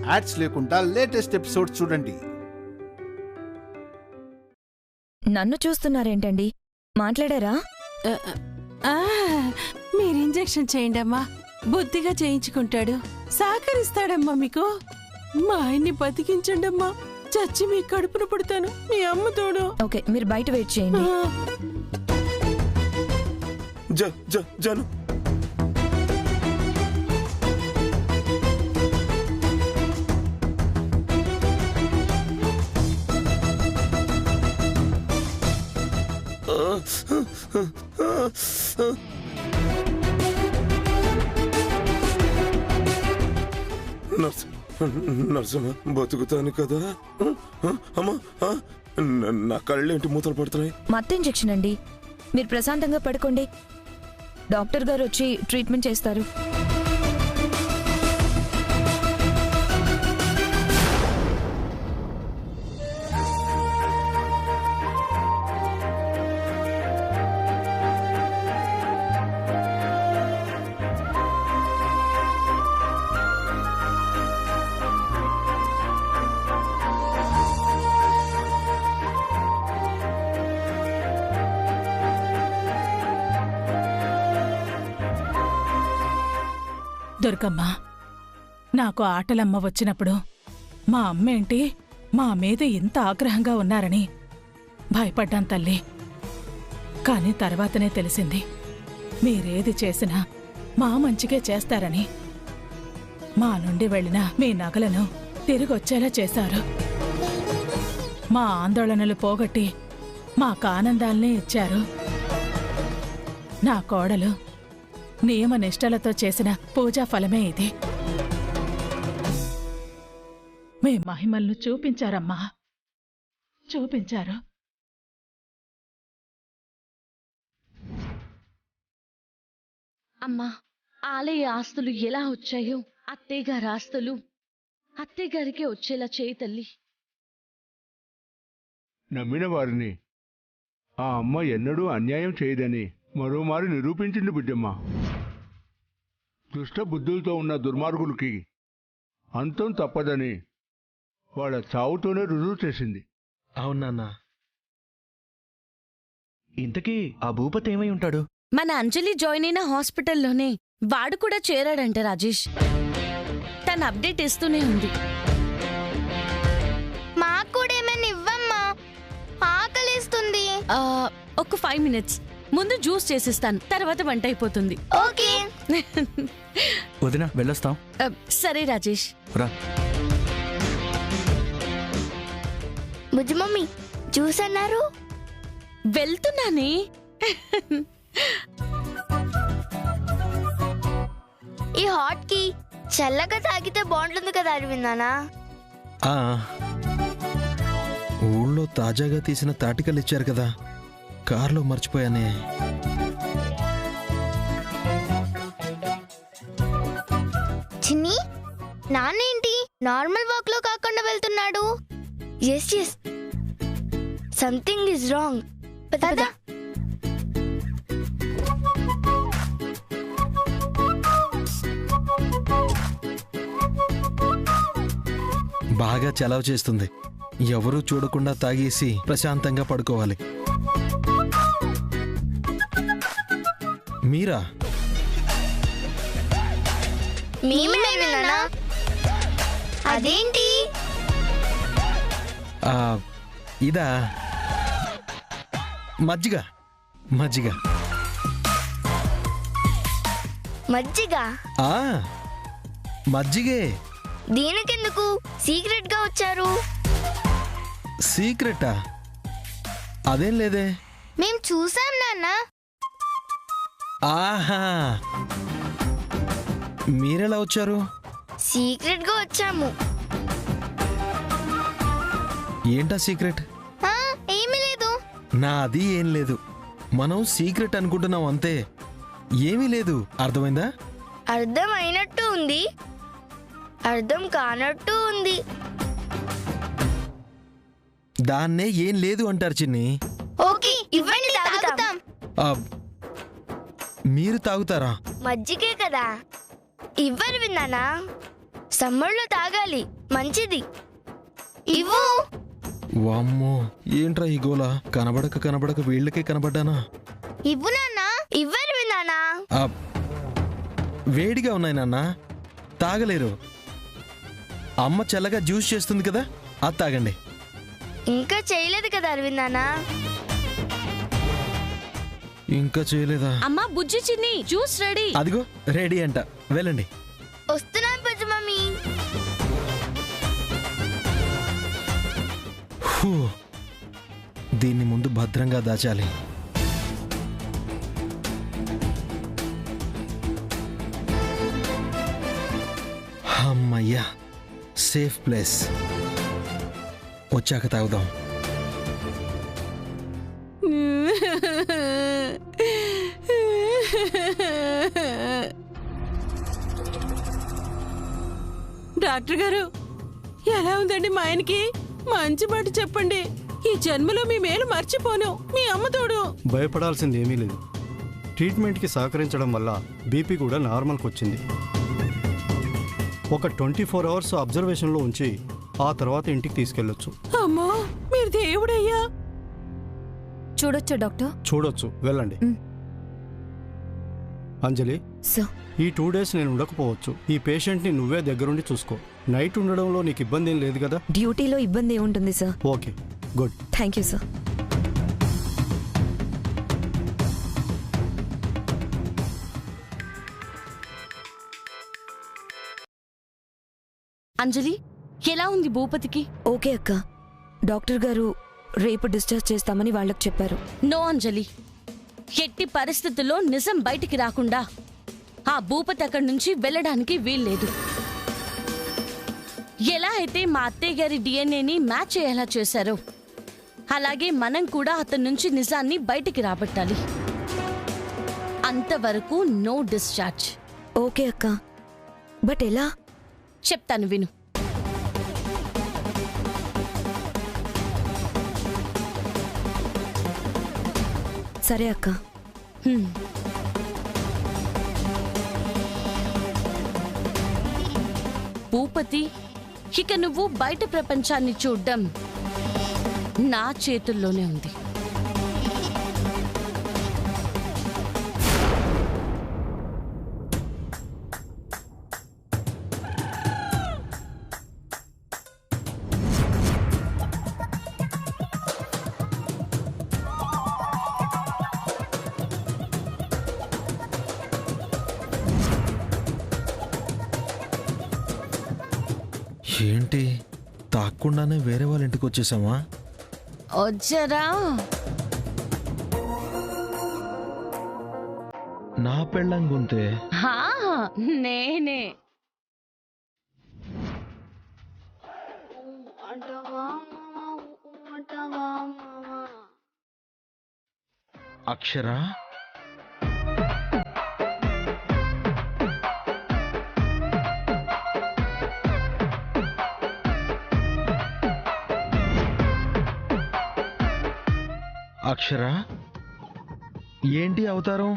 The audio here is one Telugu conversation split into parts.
యాడ్స్ లేకుండా లేటెస్ట్ ఎపిసోడ్స్ చూడండి. నన్ను చూస్తున్నారేంటండి? మాట్లాడారా? మీరు ఇంజెక్షన్ చేయండి అమ్మా, బుద్ధిగా చేయించుకుంటాడు, సహకరిస్తాడమ్మా మీకు. మా ఆయన్ని బతికించండి అమ్మా, చచ్చి మీ కడుపున పుడతాను, మీ అమ్మ తోడు. ఓకే, మీరు బయట వెయిట్ చేయండి. జను నర్సమ్మ బతుకుతాను కదా అమ్మా? నా కళ్ళేంటి మూతలు పడుతున్నాయి? మత్తు ఇంజెక్షన్ అండి, మీరు ప్రశాంతంగా పడుకోండి. డాక్టర్ గారు వచ్చి ట్రీట్మెంట్ చేస్తారు. దుర్గమ్మ, నాకు ఆటలమ్మ వచ్చినప్పుడు మా అమ్మేంటి మా మీద ఇంత ఆగ్రహంగా ఉన్నారని భయపడ్డాను తల్లి. కాని తర్వాతనే తెలిసింది మీరేది చేసినా మా మంచికే చేస్తారని. మా నుండి వెళ్ళిన మీ నగలను తిరిగొచ్చేలా చేశారు. మా ఆందోళనలు పోగొట్టి మాకు ఆనందాల్నే ఇచ్చారు. నా కోడలు నియమనిష్టలతో చేసిన పూజా ఫలమే ఇది. మీ మహిమలను చూపించారమ్మా, చూపించారు. అమ్మా, ఆలయ ఆస్తులు ఎలా వచ్చాయో అత్తయ్యగారి ఆస్తులు అత్తయ్యగారికే వచ్చేలా చేయి తల్లి. నమ్మిన వారిని ఆ అమ్మ ఎన్నడూ అన్యాయం చేయదని మరోమారు నిరూపించింది బుజ్జమ్మ. దుష్ట బుద్ధులతో ఉన్న దుర్మార్గులకి అంతం తప్పదని వాళ్ళ చావుతోనే రుజువు చేసింది. అవునన్నా. ఇంతకీ ఆ భూపతి ఏమై ఉంటాడు? మన అంజలి జాయిన్ అయిన హాస్పిటల్లోనే వాడు కూడా చేరాడంట రాజేష్. తన అప్డేట్ ఇస్తూనే ఉంది. మాకూడేమైనా ఇవ్వమ్మా, ఆకలిస్తుంది. ఒక 5 minutes ముందు జ్యూస్ చేసిస్తాను, తర్వాత వంట అయిపోతుంది. ఓకే వదినా, వెళ్ళొస్తాం. సరే రాజేష్. రా. బుజ్జి మమ్మీ జ్యూస్ అన్నారు. వెళ్తున్నానే. ఈ హాట్ కి చల్లగా తాగితే బాగుంటుంది కదా అరవిందానా? ఊళ్ళో తాజాగా తీసిన తాటికలు ఇచ్చారు కదా, కార్లో మర్చిపోయానే. చిన్ని, నాన్నేంటి నార్మల్ వాక్ లో కాకుండా వెళ్తున్నాడు? Yes something is wrong. పద. బాగా చలవ చేస్తుంది. ఎవరూ చూడకుండా తాగేసి ప్రశాంతంగా పడుకోవాలి. మీరా? అదేంటి? ఇదా మజ్జిగ. మజ్జిగ మజ్జిగే. దీనికెందుకు సీక్రెట్ గా వచ్చారు? సీక్రెటా? అదేం లేదే. మేం చూసాం నాన్న. ఆహా, మీరెలా వచ్చారు? సీక్రెట్ గా వచ్చాము. ఏంటా సీక్రెట్? ఏమీ లేదు. నాది ఏం లేదు. మనం సీక్రెట్ అనుకుంటున్నాం అంతే, ఏమీ లేదు. అర్థమైందా? అర్థం అయినట్టు ఉంది, అర్థం కానట్టు ఉంది. దాన్నే ఏం లేదు అంటారు చిన్ని. ఓకే, ఇవ్వండి తాగుతాం. మీరు తాగుతారా? మజ్జిగే కదా, ఇవ్వరు విన్నానా? సమ్మర్లో తాగాలి, మంచిది. ఇవ్వు. వామ్మో, ఏంట్రా ఈ గోల? కనబడక వీళ్ళకే కనబడ్డానా? ఇవ్వు నాన్న. ఇవ్వరు నాన్న. ఆ, వేడిగా ఉన్నాయి నాన్న, తాగలేరు. అమ్మ చల్లగా జ్యూస్ చేస్తుంది కదా, అది తాగండి. ఇంకా చేయలేదు కదా అరవింద్ నాన్న. ఇంకా చేయలేదా? అమ్మా బుజ్జి చిన్ని, జ్యూస్ రెడీ. అదిగో రెడీ అంట, వెళ్ళండి. వస్తున్నాను బుజ్జి మమ్మీ. హూ, దీన్ని ముందు భద్రంగా దాచాలి. అమ్మయ్యా, సేఫ్ ప్లేస్. వచ్చాక తాగుదాం. డాక్టర్ గారు, ఎలా ఉందండి మా ఆయనకి? మంచి మాట చెప్పండి. ఈ జన్మలో మీ మేలు మర్చిపోను. మీ అమ్మ తోడు. భయపడాల్సింది ఏమీ లేదు. ట్రీట్మెంట్కి సహకరించడం వల్ల బీపీ కూడా నార్మల్కి వచ్చింది. ఒక 24 అవర్స్ అబ్జర్వేషన్లో ఉంచి ఆ తర్వాత ఇంటికి తీసుకెళ్ళొచ్చు. అమ్మో, మీరు దేవుడయ్యా. చూడొచ్చా డాక్టర్? చూడొచ్చు, వెళ్ళండి. అంజలి, సార్, ఈ 2 డేస్ నేను ఉండకపోవచ్చు. ఈ పేషెంట్ని నువ్వే దగ్గరుండి చూసుకో. నైట్ ఉండడంలో నీకు ఇబ్బంది ఏం లేదు కదా? డ్యూటీలో ఇబ్బంది ఏముంటుంది sir? Okay, good. Thank you sir. Anjali, ఎలా ఉంది భూపతికి? ఓకే అక్క, డాక్టర్ గారు రేపు డిశ్చార్జ్ చేస్తామని వాళ్ళకి చెప్పారు. నో అంజలి, ఎట్టి పరిస్థితుల్లో నిజం బయటికి రాకుండా ఆ భూపతి అక్కడి నుంచి వెళ్ళడానికి వీల్లేదు. ఎలా అయితే మా అత్తయ్య గారి డిఎన్ఏని మ్యాచ్ అయ్యేలా చేశారో అలాగే మనం కూడా అతని నుంచి నిజాన్ని బయటికి రాబట్టాలి. అంతవరకు నో డిశ్చార్జ్. ఓకే అక్క, బట్ ఎలా? చెప్తాను విను. సరే అక్క. భూపతి, ఇక నువ్వు బయట ప్రపంచాన్ని చూడ్డం నా చేతుల్లోనే ఉంది. ఏంటి, తాక్కుండానే వేరే వాళ్ళ ఇంటికి వచ్చేసామా? వచ్చరా? నా పెళ్ళం గుంతే. నేనే. అక్షరా, అక్షరా, ఏంటి అవతారం?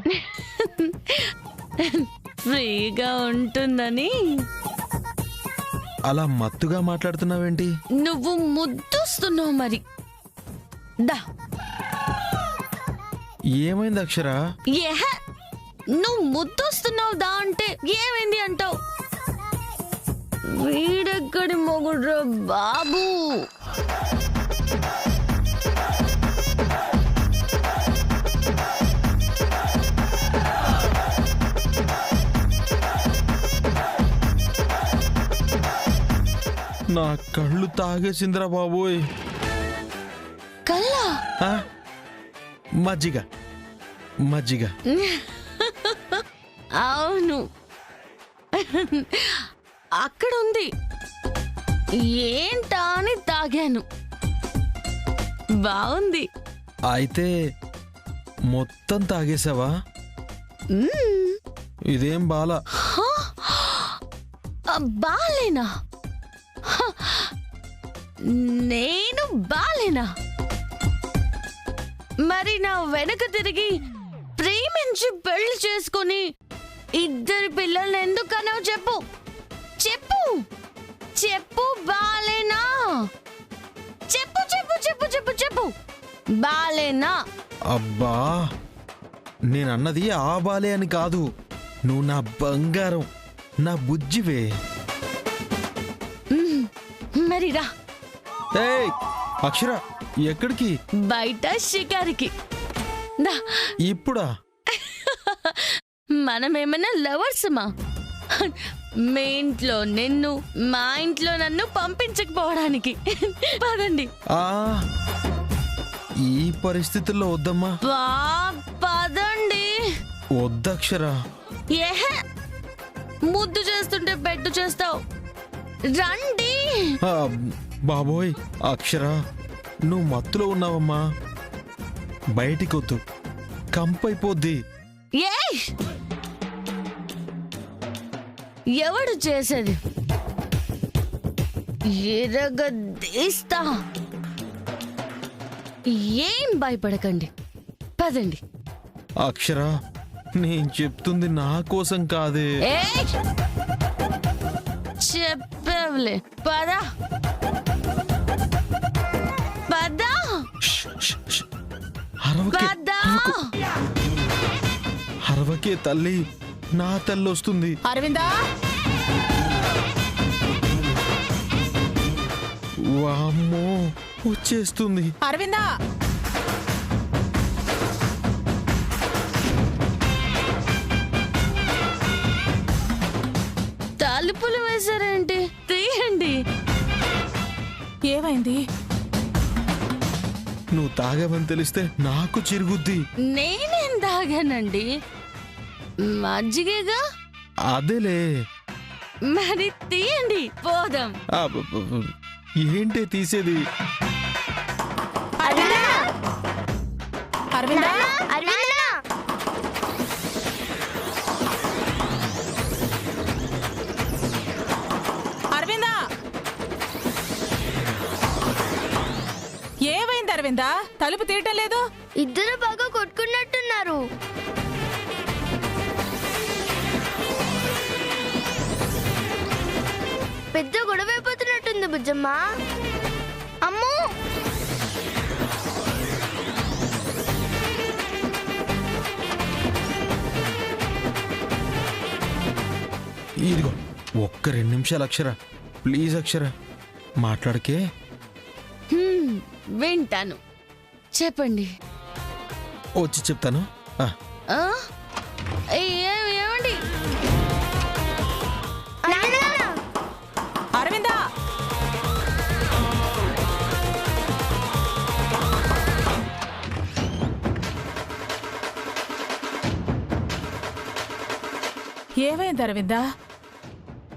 ఫ్రీగా ఉంటుందని. అలా మత్తుగా మాట్లాడుతున్నావేంటి? నువ్వు ముద్దొస్తున్నావు మరి. దా. ఏమైంది అక్షరా? ఏహ, నువ్వు ముద్దొస్తున్నావు దా అంటే ఏమైంది అంటావు? వీడెక్కడి మొగుడ్రా బాబు. నా కళ్ళు తాగేసిందిరా బాబోయ్. కల్లా? మజ్జిగ మజ్జిగ. అవును, అక్కడుంది. ఏంటా అని తాగాను. బాగుంది. అయితే మొత్తం తాగేసావా? ఇదేం బాలా? బాలేనా? నేను బాలేనా? మరి నా వెనక తిరిగి ప్రేమించి పెళ్లి చేసుకుని 2 పిల్లల్ని ఎందుకన్నావు చెప్పు చెప్పు. చెప్పు బాలేనా? చెప్పు చెప్పు చెప్పు చెప్పు చెప్పు బాలేనా? అబ్బా నేనన్నది ఆ బాలే అని కాదు, నువ్వు నా బంగారం, నా బుజ్జివే. మరి రా. ఏయ్ అక్షర, ఎక్కడికి? బయట షికారికి. దా. ఇప్పుడా? మనమేమైనా లవర్స్ మా? మీ ఇంట్లో నిన్ను, మా ఇంట్లో నన్ను పంపించకపోవడానికి. పదండి. ఈ పరిస్థితుల్లో వద్దమ్మా. పదండి. వద్దక్షర. ఏహే, ముద్దు చేస్తుంటే పెట్టు చేస్తావు. రండి. బాబోయ్ అక్షర, నువ్వు మత్తులో ఉన్నావమ్మా, బయటికొద్దు, కంపైపోద్ది. ఏయ్, ఎవడు చేసేది? ఎరగదీస్తా. ఏం భయపడకండి, పదండి. అక్షర, నేను చెప్తుంది నా కోసం కాదే. ఏయ్, చెప్పేవులే, పదా పదా పదా. అరవకే తల్లి, నా తల్లి వస్తుంది. అరవిందా, వామ్మో వచ్చేస్తుంది. అరవిందా, తలుపులు వేశారేంటి? తీయండి. ఏమైంది? నువ్వు తాగావని తెలిస్తే నాకు చిరుగుద్ది. నేనేం తాగానండి, మజ్జిగేగా. అదేలే. మరి తీయండి, పోదాం. ఏంటే తీసేది? అరవిందా, అరవిందా అరవిందా, ఏమైంది అరవిందా? తలుపు తీయటం లేదు. ఇద్దరు బాగా కొట్టుకున్నట్టున్నారు. పెద్ద గొడవ అయిపోతున్నట్టుంది బుజ్జమ్మ. అమ్మో, ఇదిగో ఒక్క 2 నిమిషాలు అక్షర, ప్లీజ్ అక్షర, మాట్లాడకే. వింటాను, చెప్పండి. వచ్చి చెప్తాను. ఏమండి? అరవిందా, ఏమైంది అరవిందా?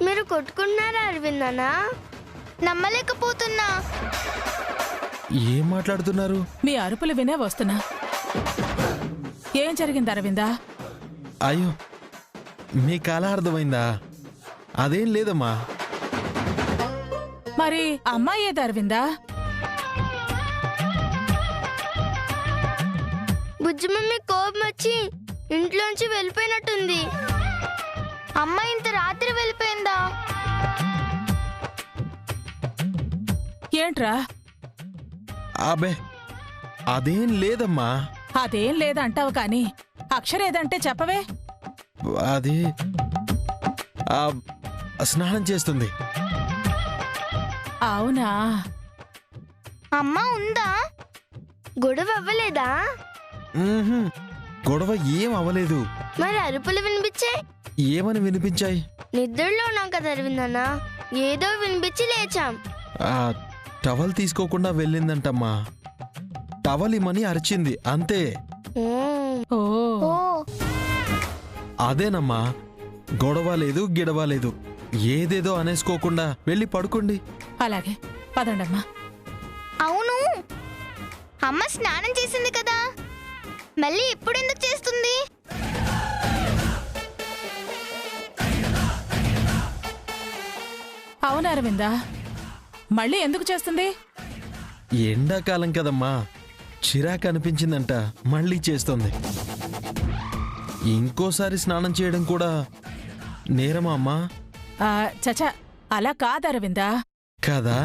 మీరు కొట్టుకున్నారా అరవిందనా? నమ్మలేకపోతున్నా. ఏం మాట్లాడుతున్నారు? మీ అరుపులు వినే వస్తున్నా. ఏం జరిగింది అరవిందా? అయ్యో, మీకు అలా అర్థమైందా? అదేం లేదమ్మా. మరి అమ్మాయి ఏది అరవిందా? బుజ్జి మమ్మీ కోపం వచ్చి ఇంట్లోంచి వెళ్ళిపోయినట్టుంది. అమ్మ ఇంత రాత్రి వెళ్ళిపోయిందా? ఏంట్రా? అబే అదేం లేదమ్మా. అదేం లేదంటావు కానీ అక్షరేదంటే చెప్పవే. అది స్నానం చేస్తుంది. అవునా? అమ్మ ఉందా? గొడవ అవ్వలేదా? గొడవ ఏం అవ్వలేదు. మరి అరుపులు వినిపించాయి. ఏమని వినిపించాయి? నిద్రలో ఉన్నాం కదా అరవిందన్నా, ఏదో వినిపించి లేచాం. టవల్ తీసుకోకుండా వెళ్ళిందంటమ్మా. టవల్ ఇమ్మని అరిచింది అంతే. అదేనమ్మా, గొడవ లేదు గిడవ లేదు. ఏదేదో అనేసుకోకుండా వెళ్ళి పడుకోండి. అలాగే, పదండమ్మా. అవును, అమ్మ స్నానం చేసింది కదా, మళ్ళీ ఎప్పుడెందుకు చేస్తుంది? అవును అరవిందా, మళ్ళీ ఎందుకు చేస్తుంది? ఎండాకాలం కదమ్మా, చిరాకు అనిపించిందంట, మళ్ళీ చేస్తోంది. ఇంకోసారి స్నానం చేయడం కూడా నేరమా అమ్మా? చచా, అలా కాదు అరవిందా. కదా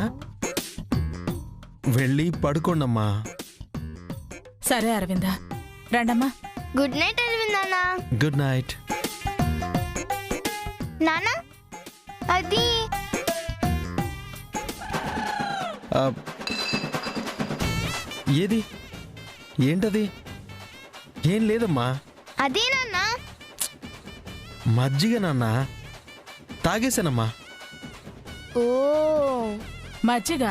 వెళ్ళి పడుకోండమ్మా. సరే అరవిందా, రండమ్మా. గుడ్ నైట్ అరవింద్ నాన్న. Good night. నాన్న అది ఏది? ఏంటది? ఏం లేదమ్మా. అదే నాన్న. మజ్జిగ నాన్న, తాగేశానమ్మా. ఓ మజ్జిగ?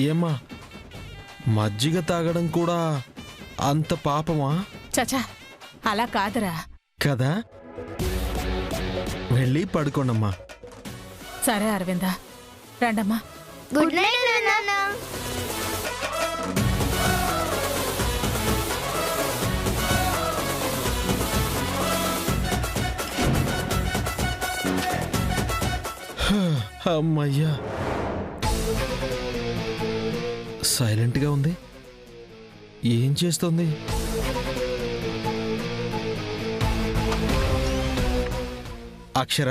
ఏమ్మా, మజ్జిగ తాగడం కూడా అంత పాపమా? చచా, అలా కాదురా. కదా వెళ్ళి పడుకోండమ్మా. సరే అరవిందా, రండమ్మా. గుడ్ నైట్ నాన్న. అమ్మయ్యా, సైలెంట్గా ఉంది. ఏం చేస్తోంది? అక్షర,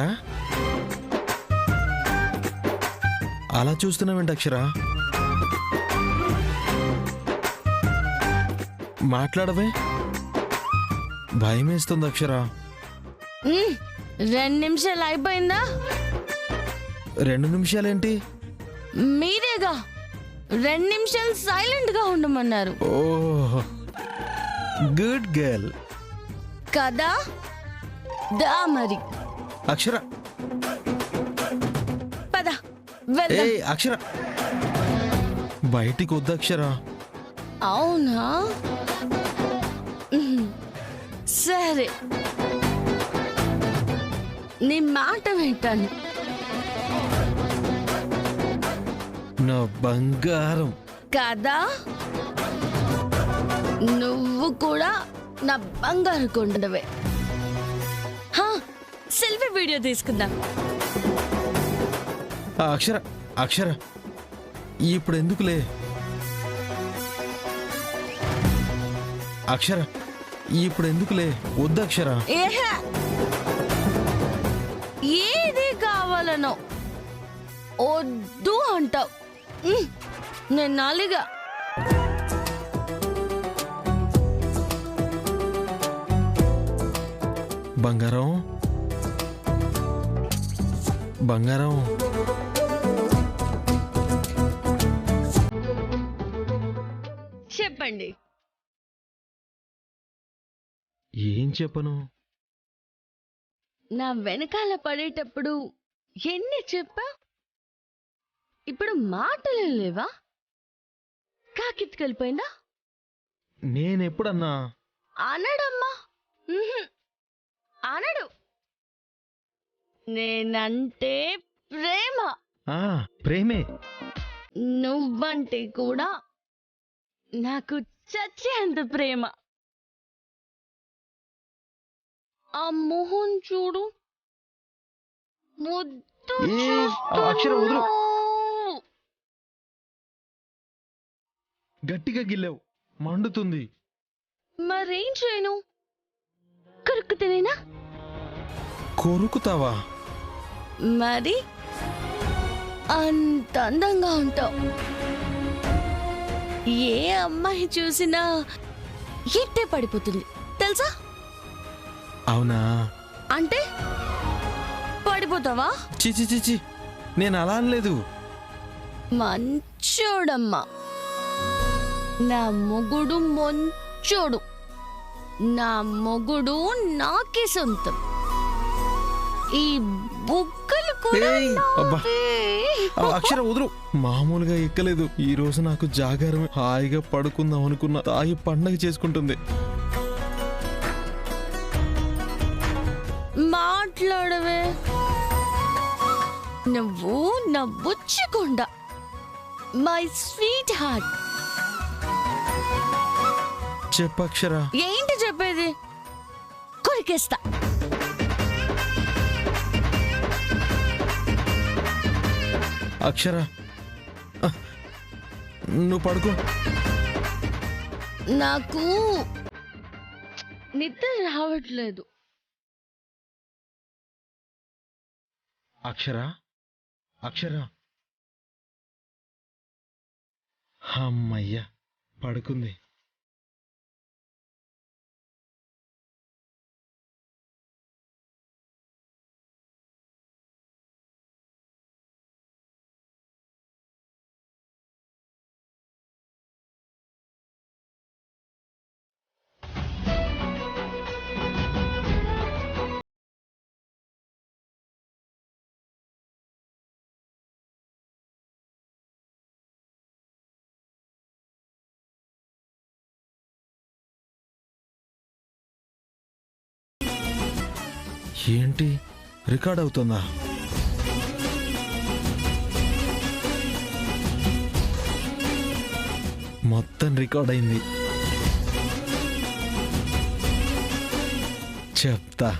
అలా చూస్తున్నావేంటి అక్షర? మాట్లాడవే. భయం వేస్తుంది అక్షర. 2 నిమిషాలు అయిపోయిందా? 2 నిమిషాలేంటి? మీరేగా 2 నిమిషాలు సైలెంట్ గా ఉండమన్నారు. ఓహ్, గుడ్ గర్ల్ కదా. దా మరి అక్షర. పద వెళ్దాం. ఏ అక్షర, బయటికి వద్దు అక్షర. అవునా, సరే, నీ మాట వింటాను. నా బంగారం కదా, నువ్వు కూడా నా బంగారు కొండవే. సెల్ఫీ వీడియో తీసుకుందాం. అక్షర, అక్షర ఇప్పుడు ఎందుకులే. అక్షర ఇప్పుడు ఎందుకులే, వద్దు అక్షర. ఏది కావాలనో వద్దు అంటావు. నేను నాలిగా. బంగారం, బంగారం. చెప్పండి. ఏం చెప్పను? నా వెనకాల పడేటప్పుడు ఎన్ని చెప్పా? ఇప్పుడు మాటలు లేవా? కాకిత్తుకెళ్ళిపోయిందా? నేనెప్పుడన్నా? అనడమ్మా, అనడు. నేనంటే ప్రేమ. ప్రేమే. నువ్వంటే కూడా నాకు చచ్చేంత ప్రేమ. ఆ మొహం చూడు, ముద్దు. అక్షర వదులు. గట్టిగా గిల్లావు, మండుతుంది. మరేం చేయను? కరుక్కు తినేనా? కొరుకుతావా? మరి అంత అందంగా ఉంటావు. ఏ అమ్మాయి చూసినా ఎట్టే పడిపోతుంది తెలుసా? అవునా? అంటే పడిపోతావా? చిచి చిచి, నేను అలా అనలేదు. మంచోడమ్మా, నా మొగుడు మంచోడు. నా మొగుడు నాకే సొంతం. ఈ బుగ్గలు కూడా నాకే. అక్షర వదులు. మామూలుగా ఎక్కలేదు. ఈ రోజు నాకు జాగారం. హాయిగా పడుకుందాం అనుకున్న తాయి పండగ చేసుకుంటుంది. మాట్లాడవే. నువ్వు నా బుచ్చికొండ, మై స్వీట్ హార్ట్. చెప్పక్షర. ఏంటి చెప్పేది? కొరికేస్తా. అక్షర, నువ్వు పడుకో. నాకు నిద్ర రావట్లేదు. అక్షర, అక్షర, అమ్మయ్యా పడుకుంది. ఏంటి రికార్డ్ అవుతుందా? మొత్తం రికార్డ్ అయింది. చెప్తా.